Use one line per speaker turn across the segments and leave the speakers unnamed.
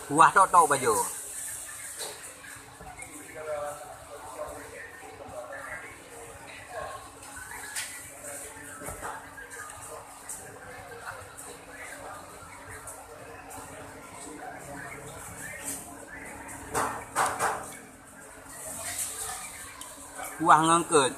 Kuah tok baju. Kuah ngangkut.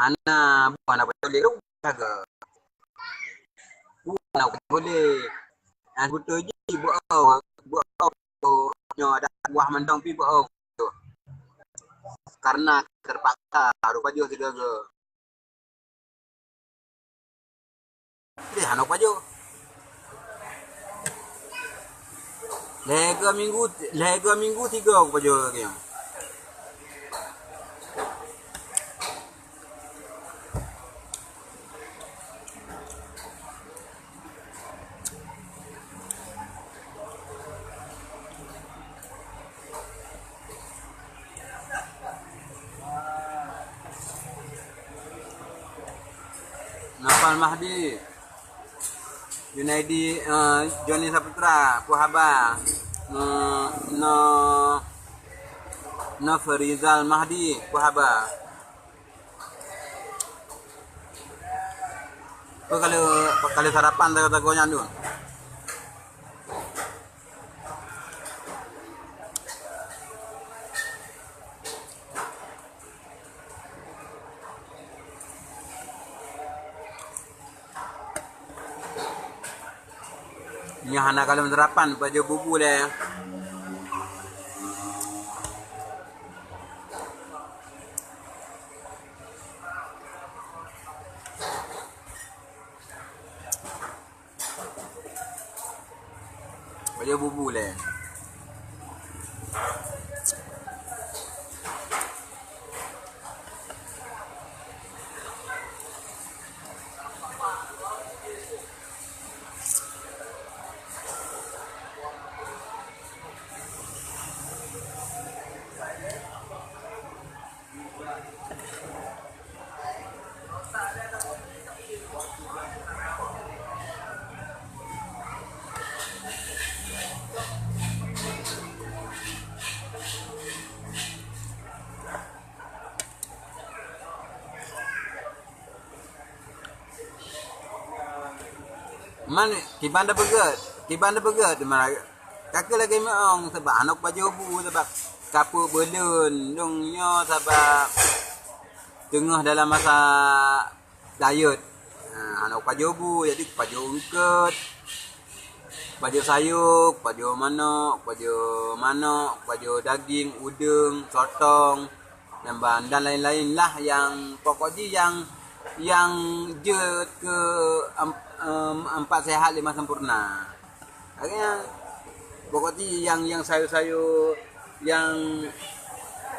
Ana bukan apa boleh lu jaga. Bukan apa boleh. Aku tu je buat nyo ada buah mendong pi buat karena terpaksa harus baju segala. Dia anak baju. Lega minggu 3 aku baju lagi. Nafal Mahdi, Junaidi, Joni Saputra, Kuhaba, no Farizal Mahdi, Kuhaba. Kalau sarapan tak goyang tu. Ni hana kalau sarapan baju bubu le. Baju bubu le. Man, kibanda begat di mana kakak lagi maong sebab anak baju bu sebab kapur belun dongnya sebab tengah dalam masa diet. Anak baju bu jadi baju ungket, baju sayur, baju manok, baju daging, udang, sotong dan lain-lain lah yang pokoknya yang je ke 4 sehat 5 sempurna. Akhirnya pokoknya yang sayur-sayur yang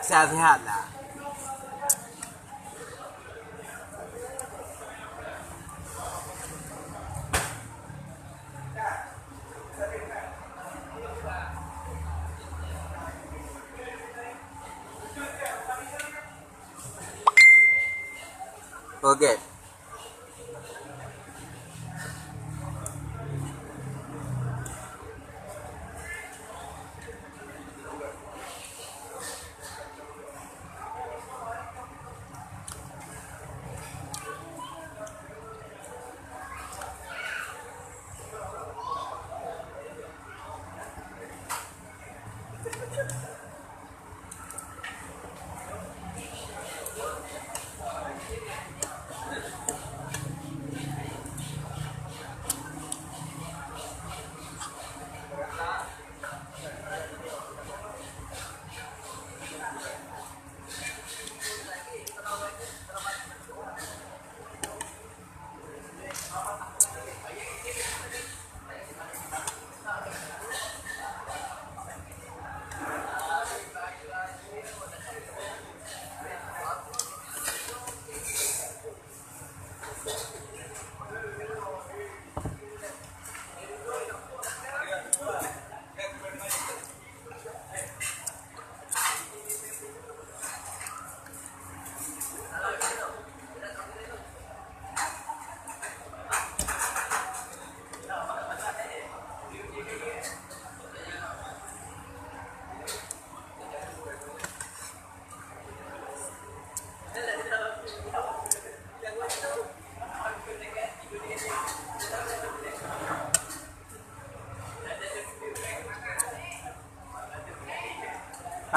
sehat-sehat lah. Okay.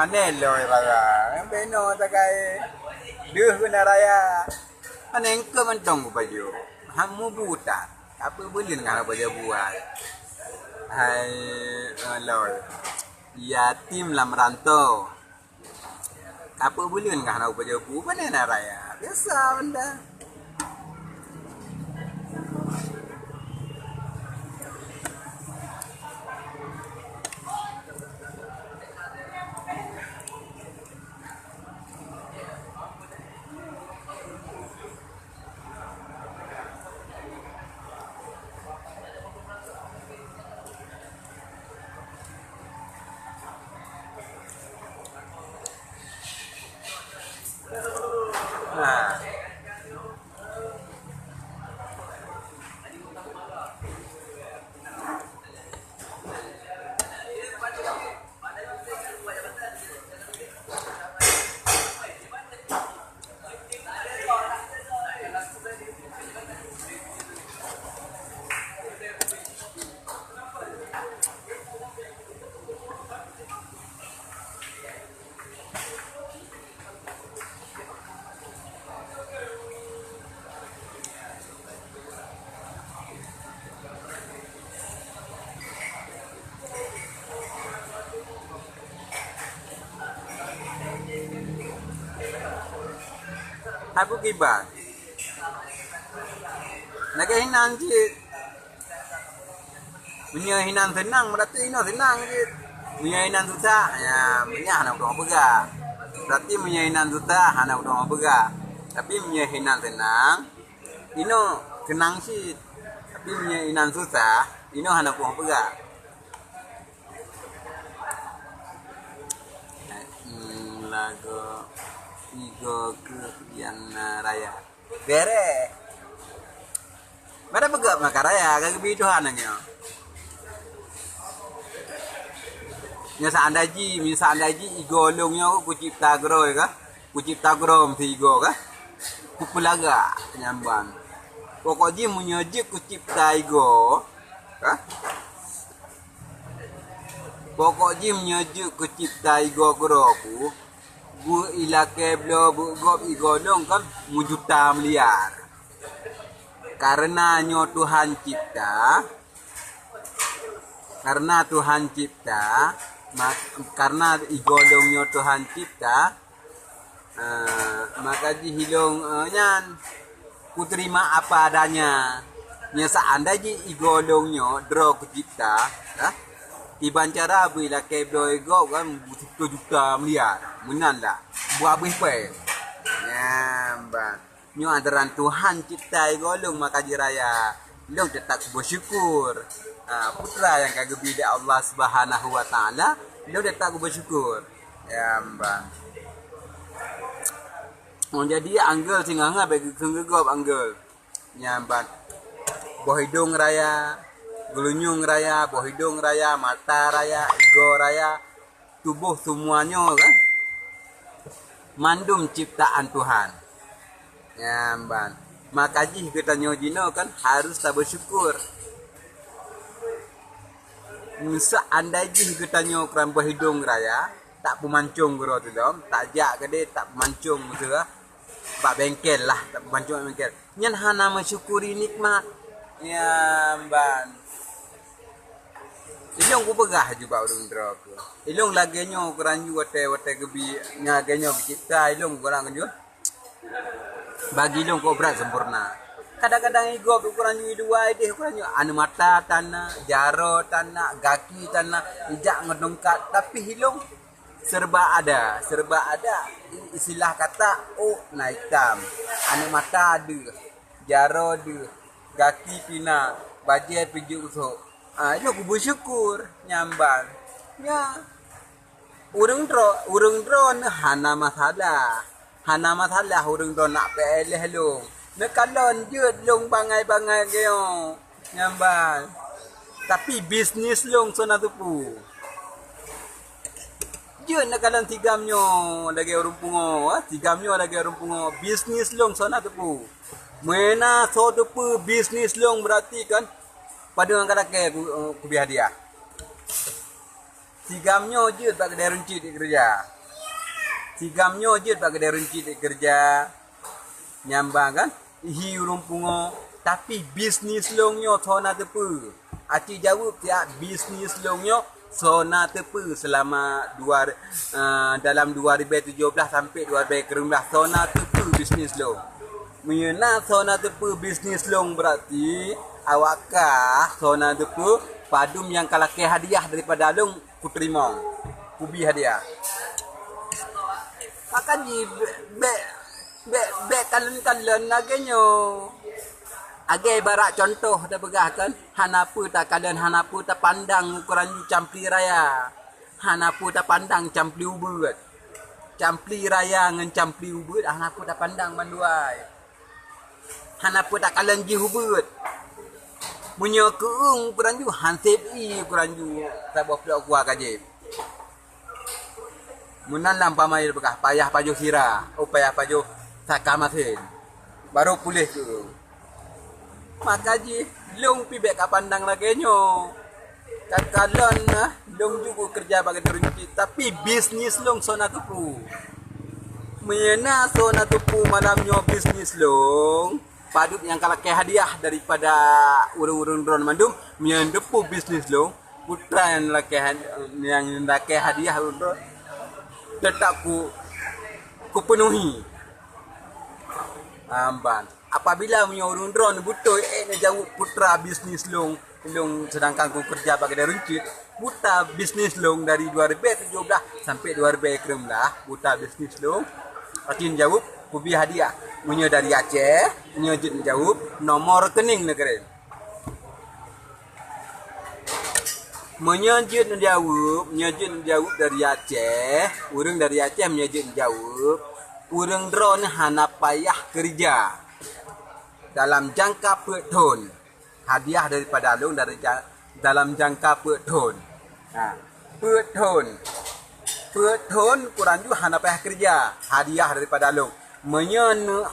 mana lo raya. Beno takai deh guna raya. Mana engkau mentong baju. Hamu buta. Apa boleh dengan baju buat. Hai lo. Yatim lah merantau. Apa boleh dengan baju buat. Mana nak raya. Biasa benda. Ha. Aku kibar. Nak hinan je. Punya hinan senang berarti hinan senang je. Punya hinan susah, ya punya nak dong pegah. Berarti punya hinan susah, nak dong pegah. Tapi punya hinan senang, ino kenang sih. Tapi punya hinan susah, ino nak dong pegah. Lagu Igo ke yang raya. Bere. Mana pegak makan raya kagak biduhan nanya. Nya sandaji, igo longnya ku cipta gro ka. Ku cipta gro mesti igo ka. Ku pulaga nyambang. Pokok ji munyoji ku cipta igo. Ka? Pokok ji munyoji ku cipta igo gro ku. Bu ilake blo bu gob igolong kan mujuta miliar. Karena Tuhan cipta, karena Tuhan cipta, karena igolongnya Tuhan cipta, maka dihilong nyan ku terima apa adanya. Nya seandainya igolongnya dro ku cipta, iban cara bila keblo ego kan 1 juta miliar. Menan lah. Buat habis pe. Nyambang. Nyo adaran Tuhan cipta golong maka diraya. Long tetap bersyukur. Putra yang kagak bida Allah Subhanahu wa taala, long tetap bersyukur. Nyambang. Jadi anggel sing anga bagi kenggegop anggel. Nyambang. Boh hidung raya, gelunyung raya, boh hidung raya, mata raya, ego raya, tubuh semuanya kan. Mandum ciptaan Tuhan. Nyamban. Maka jih kita nyojino kan harus tak bersyukur. Musa andai jih kita nyokran berhidung raya, tak pemancung gero tu dom, tak jak gede tak pemancung tu lah. Bak bengkel lah, tak pemancung bengkel. Nyan hana mensyukuri nikmat. Nyamban. Ilong ku pegah juga urung drop. Ilong lagenyo ukuran ju wate gebi ngagenyo cipta ilong kurang ju. Bagi ilong ko berat sempurna. Kadang-kadang ego ukuran ju dua ide ukuran ju anu mata tanah, jaro tanah, kaki tanah, ijak ngedongkat tapi ilong serba ada. Istilah kata na hitam. Anu mata ada, jaro ada, kaki pina, bajet piju usuk. Itu aku bersyukur nyambang. Ya. Urung dro hana masalah urung dro nak peleh long. Nak kalon jut long bangai geo nyambang. Tapi bisnis long sona tupu. Jut nak kalon tigamnyo lagi urung pungo, bisnis long sona tupu. Mena so tupu bisnis long berarti kan pada orang kata aku biar dia. Tigamnya je tak ada runci di kerja. Sigamnyo je bagi dia renci kerja nyambang kan hi urung pungo tapi bisnis longnyo sona tepu aci jawab tiap bisnis longnyo sona tepu selama dalam 2017 sampai 2019 sona tepu bisnis long menyena sona tepu bisnis long berarti awakah sona tepu padum yang kalah ke hadiah daripada long ku terima kubi hadiah akan di be kalen agaknya agai barak contoh dah begahkan hanapu tak kalian hanapu tak pandang ukuran campli raya hanapu tak pandang campli ubud campli raya ngan campli ubud hanapu tak pandang manduai hanapu tak kalian ji ubud munyo keung ukuran ju hansep i ukuran ju sabah pula gua kajib munan lampamai bekah payah pajo sira upaya pajo sakamasin baru pulih tu maka ji long pi bek pandang lagi nyo kakalon long juga kerja bagi terunci tapi bisnis long sona tupu menyena sona tupu malamnya bisnis long padut yang kalah ke hadiah daripada urung-urung drone mandum menyedepu bisnis long putra yang laki hadiah untuk tetap ku penuhi amban apabila punya urung drone butuh jauh putra bisnis long sedangkan ku kerja bagi dia runcit buta bisnis long dari 2017 sampai 2019 buta bisnis long atin jawab ku bi hadiah punya dari Aceh punya jawab nomor rekening negara menyejut jawab dari Aceh urang dari Aceh menyejut jawab urang drone hana payah kerja dalam jangka petun hadiah daripada long dari dalam jangka petun petun kurang juga hana payah kerja hadiah daripada long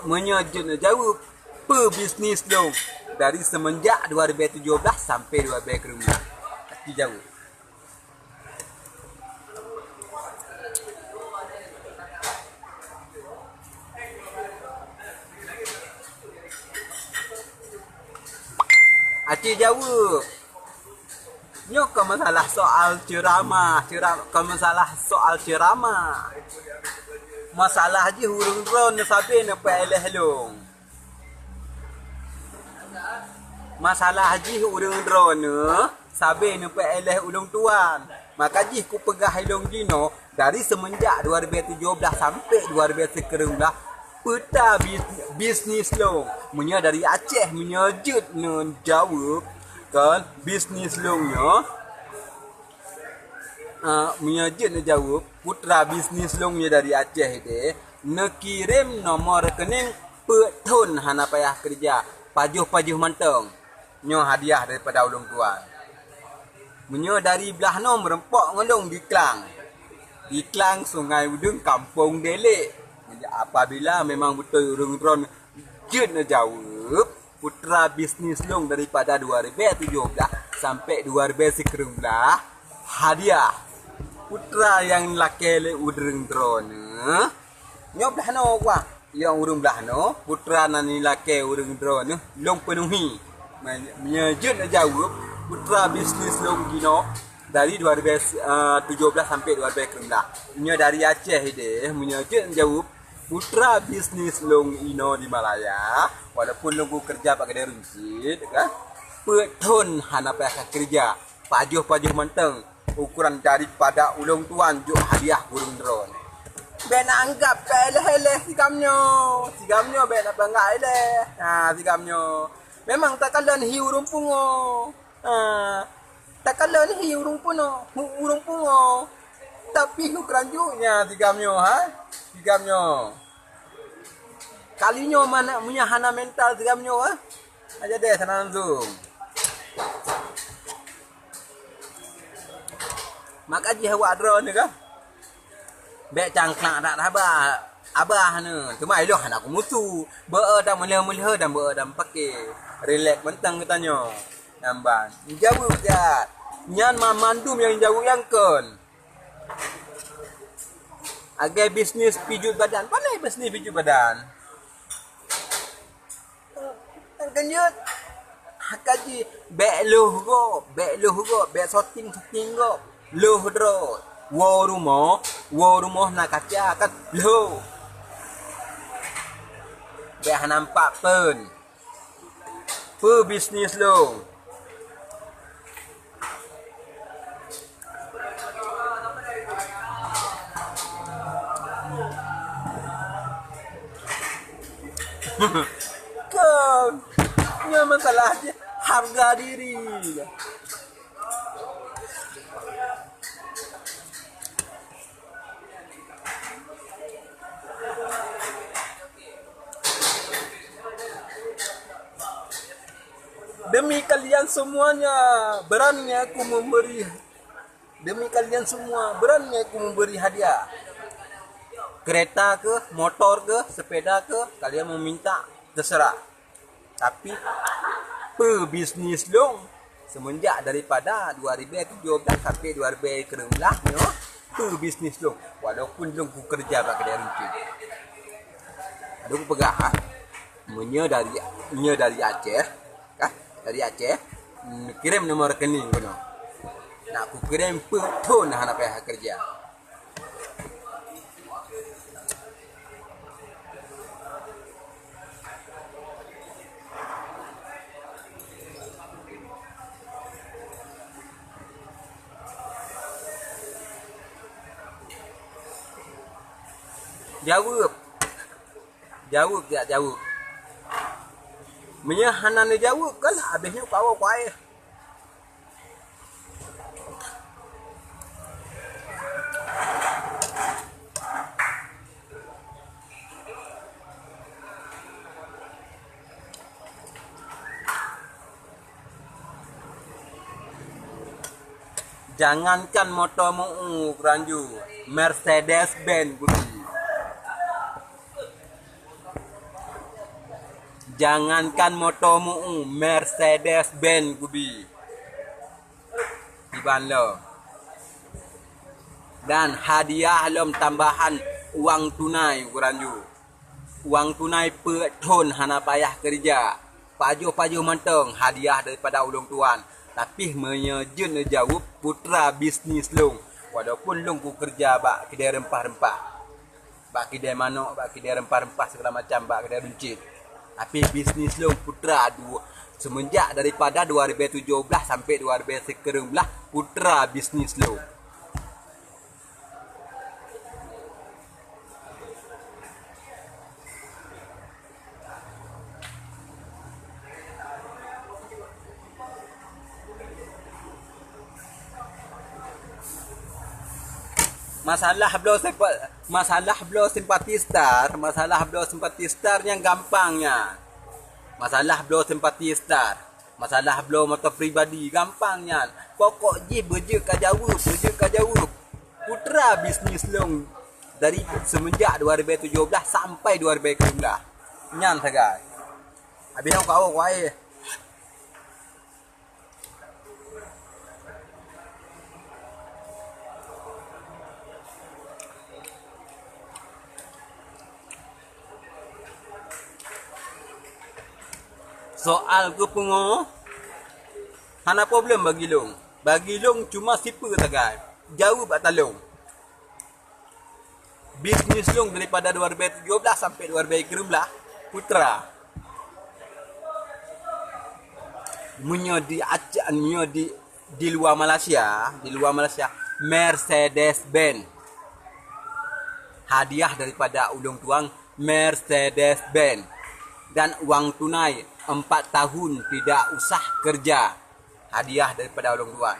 menyejut jawab pebisnis long dari semenjak 2017 sampai 2019 jauh. Acik jawab. Nyo ke masalah soal ceramah, ke masalah soal ceramah. Masalah je hurung drone sabe na peleh long. Masalah je hurung drone sabe nampak eleh ulung tuan. Maka jih ku pegah ilung dino dari semenjak 2017 sampai 2019 peta bisnis long. Munya dari Aceh menyejut menjawab kan bisnis longnya. Menyejut menjawab putra bisnis longnya dari Aceh dia nekirim nomor rekening petun hana payah kerja pajuh manteng. Nyo hadiah daripada ulung tuan. Menyo dari belah no merempok ngelong di Klang Sungai Udung Kampung Delek. Apabila memang betul urung drone jut jawab putra bisnis long daripada 2017 sampai 2019 hadiah putra yang laki urung drone nyo belah no wah yang urung belah no putra nani laki urung drone long penuhi menyejut jawab putra bisnis long gino dari 2017 sampai 2019. Punya dari Aceh dia menyejut jawab putra bisnis long ino di Malaya walaupun long kerja pakai dia runcit kan petun hana payah kerja pajuh manteng ukuran daripada ulung tuan juk hadiah burung drone. Ben anggap peleh sigamnyo ben bangga eleh. Sigamnyo memang tak kalan hiu rumpungo. Tak kala ni urung pungo, tapi hu keranjuknya tigamnyo tigamnyo. Kalinyo mana punya hana mental tigamnyo aja deh sana langsung. Maka ji hawa drone ni ka. Bek cangklak tak abah ni. Cuma ilo hana aku mutu. Dah mula-mula dan pakai relax mentang katanya. Namban. Jawab je. Nyan mandum yang jawab yang kon. Agai bisnis pijut badan. Pandai bisnis pijut badan. Kenyut. Kaji bek luh go, bek sorting go. Luh dro. Wo rumah nak kaca kat luh. Bek nampak pen. Bisnis lo. Kau nya masalahnya harga diri. Demi kalian semuanya, berani aku memberi. Demi kalian semua, berani aku memberi hadiah. Kereta ke, motor ke, sepeda ke, kalian meminta, terserah. Tapi pebisnis long semenjak daripada 2017 sampai 2016 no, pebisnis long. Walaupun long ku kerja bak kedai runcit. Ada ku pegah ha? Nya dari Aceh, kah? Dari Aceh, kirim nombor rekening kono. Nak ku kirim peton nak payah kerja. Jawab tak jawab. Menya hanan dia jawab kan habisnya kau kuai. Jangankan motormu keranju, Mercedes-Benz budi. Jangankan motormu Mercedes-Benz gubi. Iban lo. Dan hadiah lom tambahan uang tunai kuranju. Uang tunai per ton hana payah kerja. Paju menteng hadiah daripada ulung tuan. Tapi menyejun jawab putra bisnis long. Walaupun long ku kerja bak kedai rempah-rempah. Bak kedai manok, bak kedai rempah-rempah segala macam, bak kedai runcit. Tapi bisnis long putra semenjak daripada 2017 sampai 2019 putra bisnis long. Masalah blow simpati star yang gampangnya. Masalah blow simpati star. Masalah blow motor pribadi gampangnya. Pokok je beje ka jawab. Putra bisnis long dari semenjak 2017 sampai 2019. Nyan sagai. Habis kau kuai. Soal ke pengo hana problem bagi long. Bagi long cuma siapa tagai. Jauh bak talong. Bisnis long daripada 2017 sampai 2019 putra. Munyo di Aceh, munyo di luar Malaysia, Mercedes-Benz. Hadiah daripada ulung tuang Mercedes-Benz. Dan uang tunai 4 tahun tidak usah kerja. Hadiah daripada ulung tuan.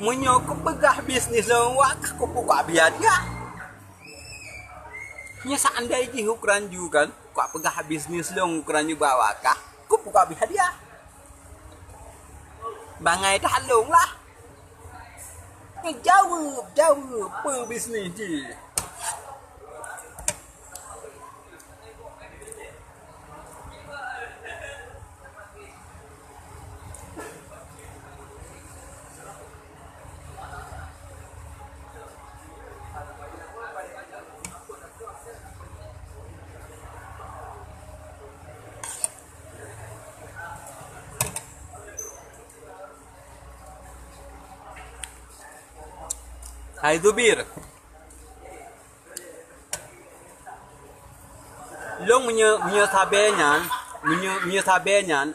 Munyo ku pegah bisnis long wak ku buka biar dia. Nya seandai je ukuran ju kan, kau pegah bisnis long ukuran ju bawa kah, kau buka hadiah. Bangai dah long lah. Jawab apa bisnes je. Hai Zubir. Long punya sabenya,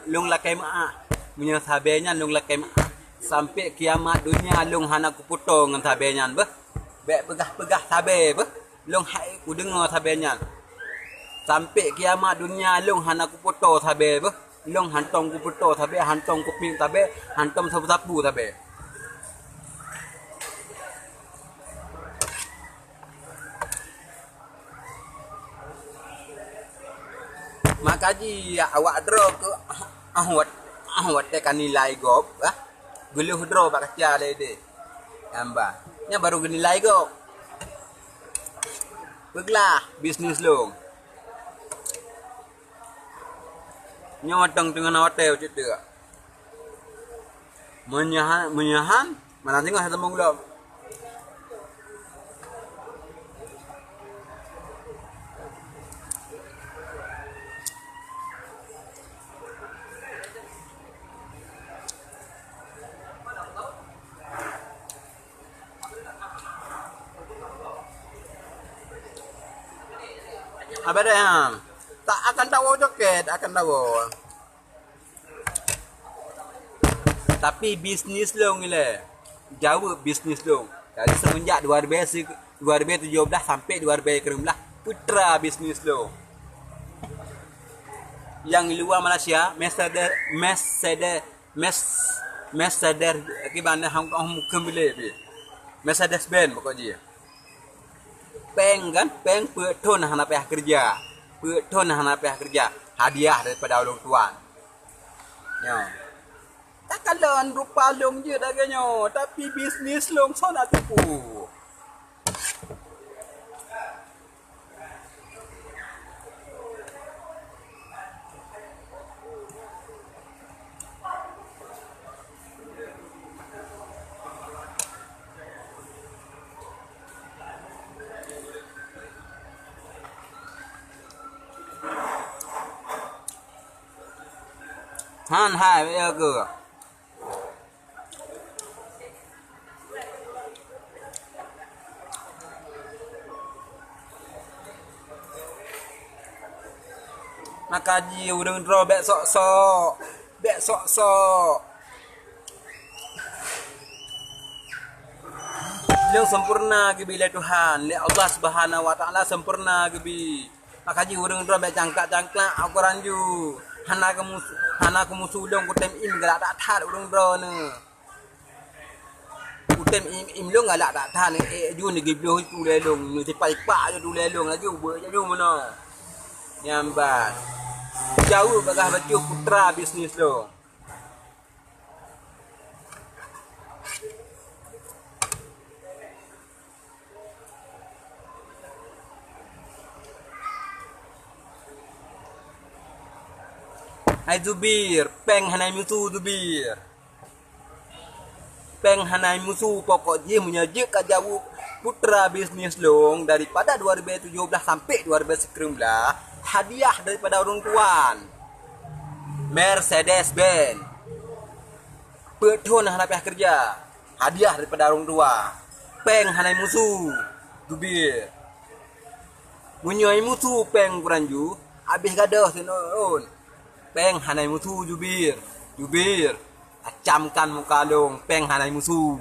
long lakai maa. Punya sabenya long lakai maa. Sampai kiamat dunia long hana ku potong dengan sabenya bah. Bek pegah-pegah sabe bah. Long hai ku dengar sabenya. Sampai kiamat dunia long hana ku potong sabe bah. Long hantong ku potong sabe, hantong ku ping sabe, hantong sapu-sapu sabe. Makaji awak draw ke ahwat tekan nilai gop ah. Guluh draw pak kaca le de. Amba. Nya baru nilai gop. Beglah bisnis long. Nya matang dengan hotel cerita. Menyahan mana tengok satu minggu. Apa dah yang? Tak akan tahu joket, akan tahu. Tapi bisnis long ni lah. Jauh bisnis long. Dari semenjak 2017 sampai 2016 putra bisnis long. Yang luar Malaysia, Mercedes kibana hang mukem beli. Mercedes Benz pokoknya. Peng kan, peng peton hana payah kerja. Peton hana payah kerja. Hadiah daripada orang tuan. Ya. Takkan lawan rupa long je dagangnya, tapi bisnis long sana tipu. Han hai bây giờ cửa. Makaji udang draw bek sok-sok. Bek sok-sok. Yang sempurna ke bila Tuhan, li Allah Subhanahu wa taala sempurna ke bi. Makaji udang draw bek cangkak-cangkak aku ranju. Hana kamu sulung ku tem im galak tak that urang bro ne. Ku tem im long galak tak that ne ju ni giblo ku le long ni tipai pak je tu le long lagi uber je ju mana. Nyambat. Jauh bagah baju putra bisnis lo. Hai Zubir, peng hanai musuh Zubir. Peng hanai musuh pokok dia menyaja kat jauh putra bisnis long daripada 2017 sampai 2019 hadiah daripada orang tuan. Mercedes Benz. Peton hanai payah kerja. Hadiah daripada orang tua. Peng hanai musuh Zubir. Munyai musuh peng kuranju habis gadah senon. Peng hanai musuh Zubir. Zubir acamkan muka long. Peng hanai musuh.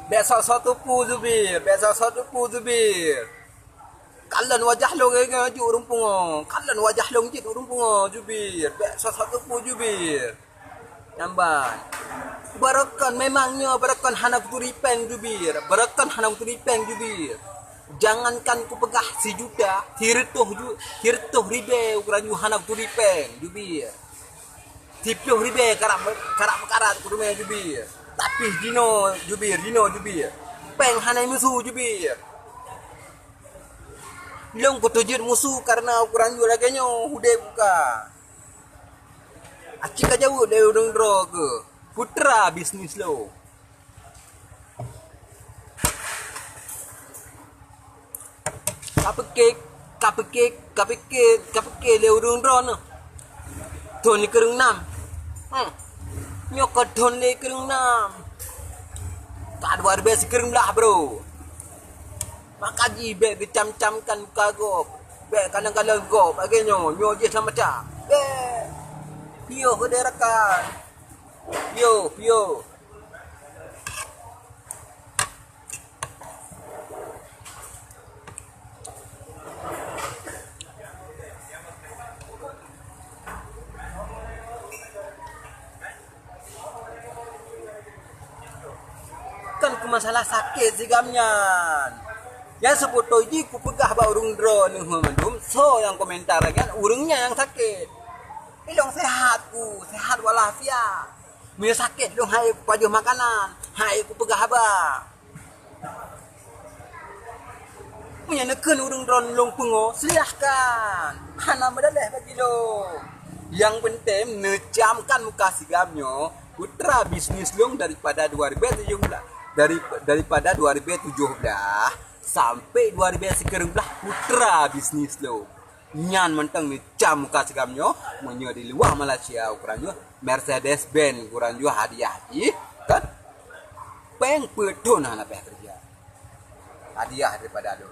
Besok satu pu Zubir. Besok satu pu Zubir. Kalan wajah long ngaju rumpung. Kalan wajah long jit rumpung Zubir. Besok satu pu Zubir. Namban. Barakan memangnya barakan hanak turi peng Zubir. Barakan hanak turi peng Zubir. Jangankan ku pegah sejuta, tirtuh ribe ukuran Yuhana tu ripeng jubir. Tipuh ribe karak mekarat ku rumah jubir. Tapi Dino jubir. Peng hanai musuh jubir. Long ko tujir musuh karena ukuran Yu laganya hude buka. Acik aja bu dari udang dro ke. Putra bisnis lo. Kapekek le udang dro no. Ton ni kereng nam. Nyokot ton le kereng nam. Tak ada besi kereng lah bro. Makaji be dicam-camkan muka gop. Be kadang-kadang gop agaknya nyo je sama macam. Be. Pio kederakan. Pio. Kan ku masalah sakit sigamnya. Yang seputo ini ku pegah ba urung dro ni humendum so yang komentar kan urungnya yang sakit. Ilong sehat walafiat. Mina sakit dong hai ku pajuh makanan, hai ku pegah ba. Punya neken urung dro long pengo silahkan. Hana medaleh bagi lo. Yang penting necamkan muka sigamnya putra bisnis long daripada 2017 daripada 2017 sampai 2019 putra bisnis lo. Nyan mentang ni cam muka segamnya menyo di luar Malaysia ukurannya Mercedes Benz ukurannya hadiah kan peng pedon anak kerja hadiah daripada lo.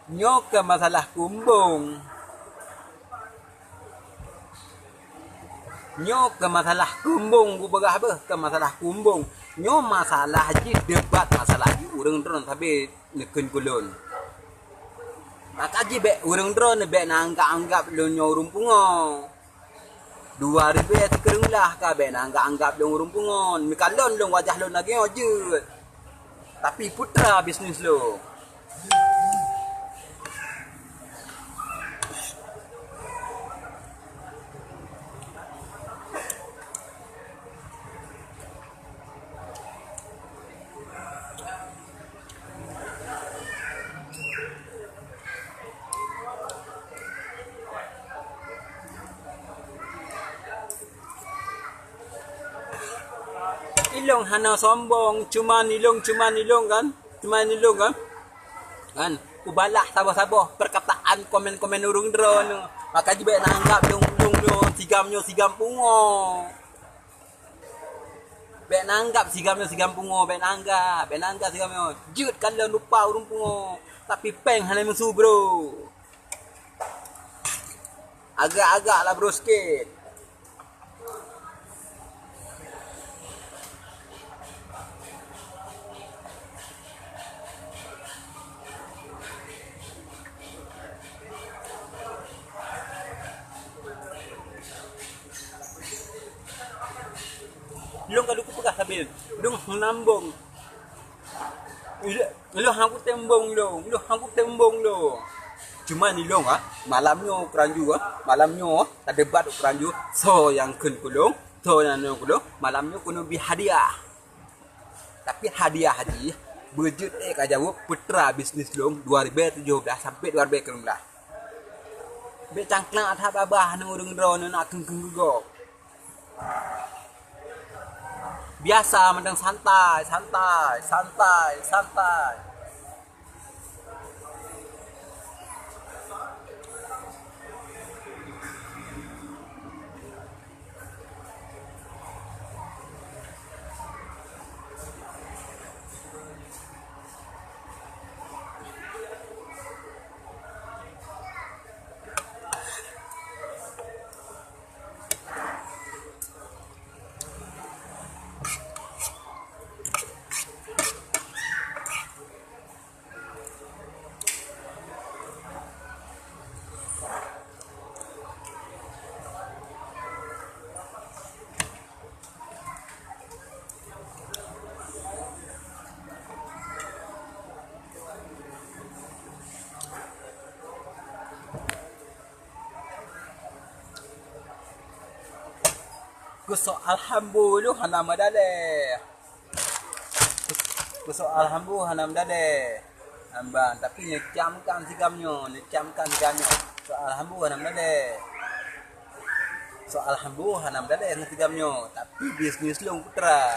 Nyo ke masalah kumbung. Ku begah bah ke masalah kumbung. Nyo masalah haji debat masalah haji urang dron tapi neken kulon. Maka haji be urang dron be anggap lo nyo rumpungo. 2000 sekereng lah ka be anggap lo rumpungon. Mikalon lo wajah lo lagi ojut. Tapi putra bisnis lo. Ilong hana sombong, cuma nilong kan? Kan? Ubalah sabar-sabar perkataan komen-komen urung drone. Maka jibe nak anggap dong sigam pungo. Be nanggap sigam pungo, be nanggap sigamnya. Jut kalau lupa urung pungo. Tapi peng hana musuh bro. Agak-agak lah bro sikit. Long kalau ku pegah sabil, long nambong. Lo aku tembong lo. Cuma ni long malamnya malamnya tak debat keranju. So yang kun kulong, so yang kulong malamnya kuno bi hadiah. Tapi hadiah haji budget kajawab putra bisnis long 2017 sampai 2019. Be cangklang atha babah nang urung drone nak keng gugok. Biasa macam santai, santai, santai, santai. Kusok alhamdulillah hanam dale. Kusok alhamdulillah hanam dale. Ambang tapi necamkan sigamnya, necamkan sigamnya. So alhamdulillah hanam dale. So alhamdulillah hanam dale dengan sigamnya, tapi bisnis long putra.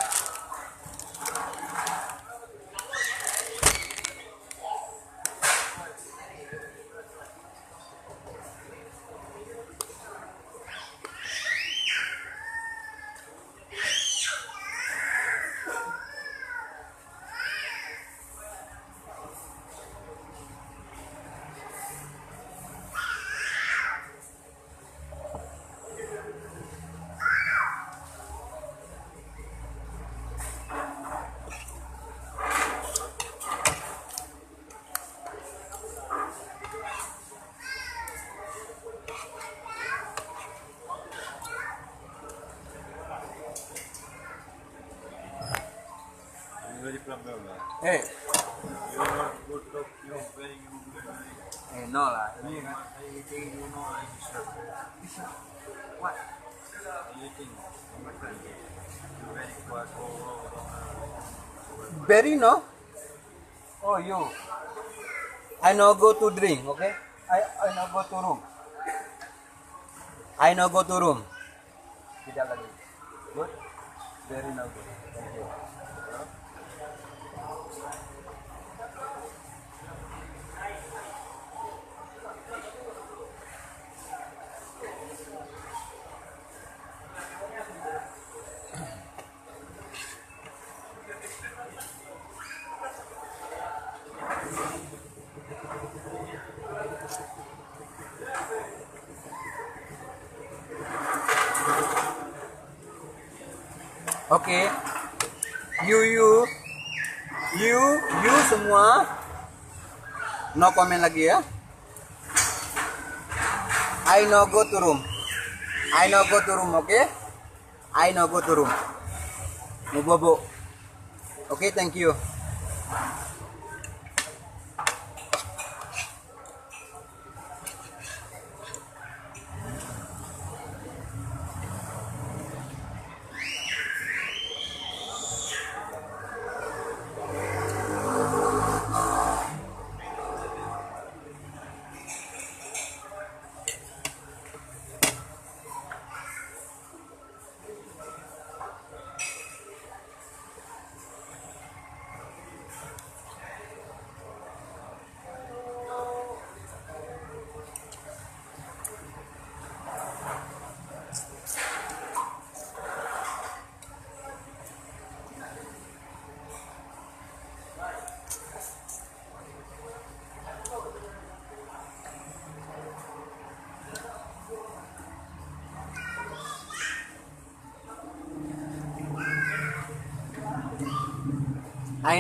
Very problem.
Eh,
You are good talk, you very good.
no lah.
I think you know I deserve.
What?
You think, my friend, you very quiet.
Berry no? Oh you. I no go to drink, okay? I no go to room. I no go to room. Tidak lagi. Good. Very no good. Thank you. Okay, you semua no comment lagi ya. I no go to room. I no go to room, okay? I no go to room. No bobo. Okay, thank you. I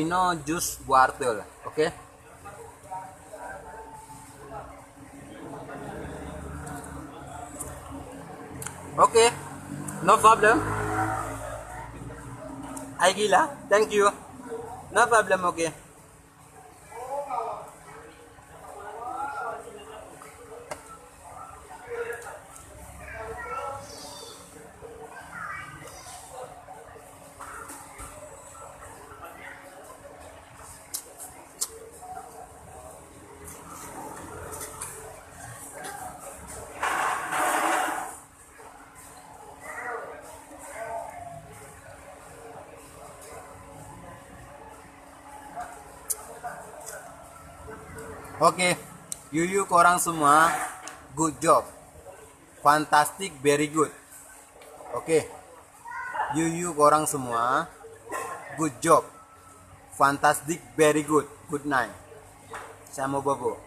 know just wortel, okay? Okay, no problem. I gila, thank you. No problem, okay. Oke, you korang semua, good job, fantastic, very good. Oke, you korang semua, good job, fantastic, very good. Good night. Saya mau bobo.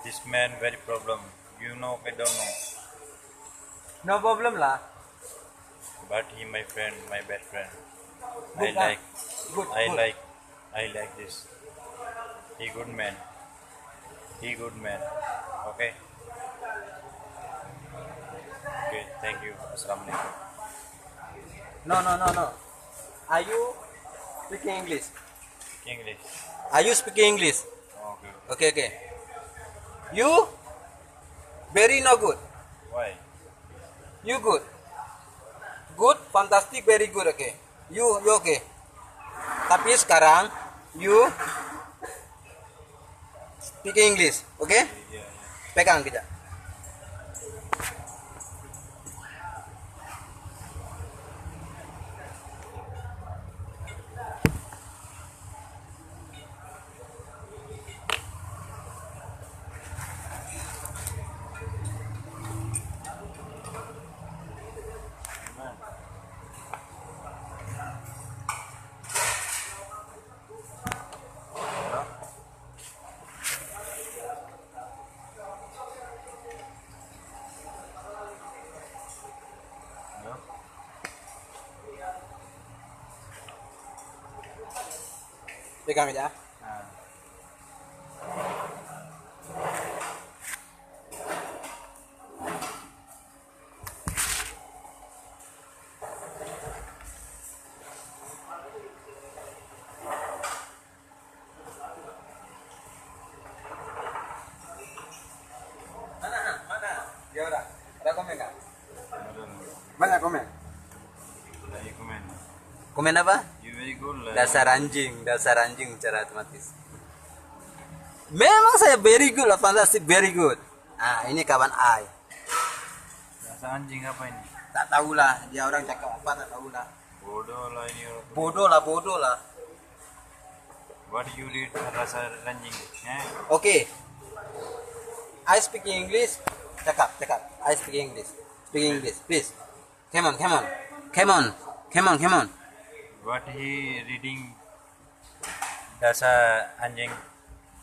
This man very problem. You know, I don't know.
No problem lah.
But he my friend, my best friend.
Good,
I like.
Good,
I
good.
like. I like this. He good man. He good man. Okay. Okay. Thank you. Assalamualaikum.
No. Are you speaking English?
English.
Are you speaking English?
Okay.
Okay. You very no good.
Why?
You good. Good, fantastic, very good. Okay. You okay. Tapi sekarang you speak English. Okay?
Yeah.
Pegang kita. Pegang aja. Mana? Dia udah. Ada komen nggak? Banyak komen.
Like comment.
Komen apa?
You very good. Like.
Dasar anjing secara otomatis. Memang saya very good lah, fantastic, very good. Ah, ini kawan I.
Dasar anjing apa ini?
Tak tahulah, dia orang cakap apa tak tahulah.
Bodoh lah ini orang.
Bodoh lah.
What you read rasa anjing?
Okay. I speak English. Cakap. I speak English. Speak English, please. Come on.
What he reading? Dasar anjing.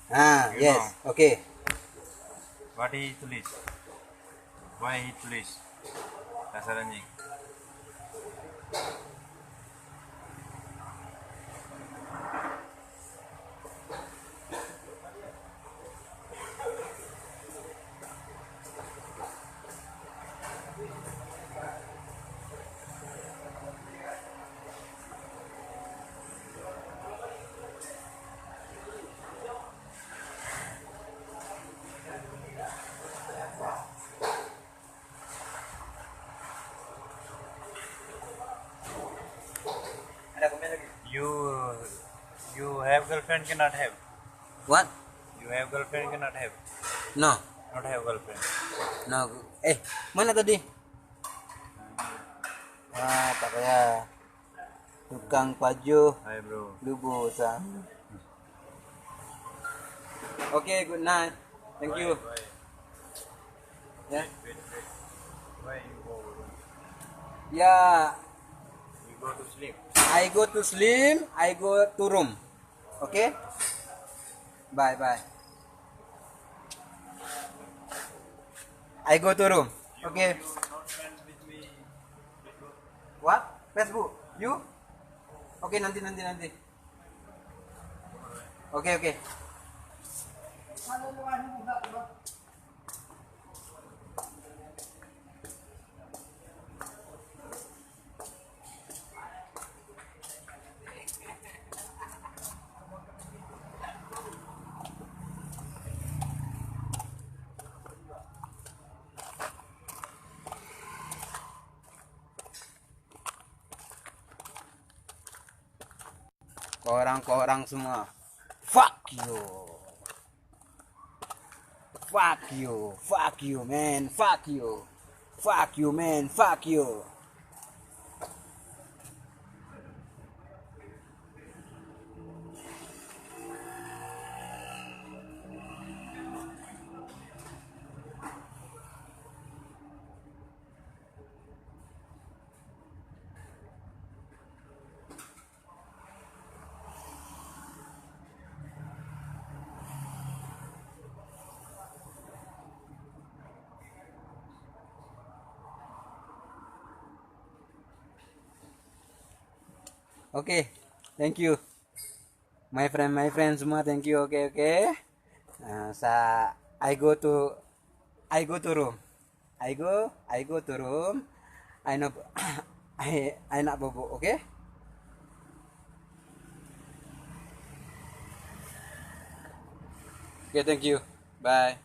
Ah,
You
yes. Okay.
What he tulis? Why he tulis? Dasar anjing.
Ada komen lagi?
You have girlfriend cannot have.
What?
You have girlfriend cannot have.
No.
Not have girlfriend.
No. Mana tadi? Ah, tak payah. Tukang paju
Hi bro.
lubu sa. Okay, good night. Thank you.
Why?
Yeah.
Wait. Why you go?
Yeah.
You go to sleep.
I go to sleep, I go to room. Okay? Bye. I go to room. Okay.
Not friends with me.
What? Facebook? You? Okay, nanti. Okay. Orang semua, fuck you, fuck you, fuck you man, fuck you, fuck you man, fuck you. Oke, thank you. My friend semua, thank you. Oke. I go to room. I go to room. I know I nak bobo, oke? Oke, thank you. Bye.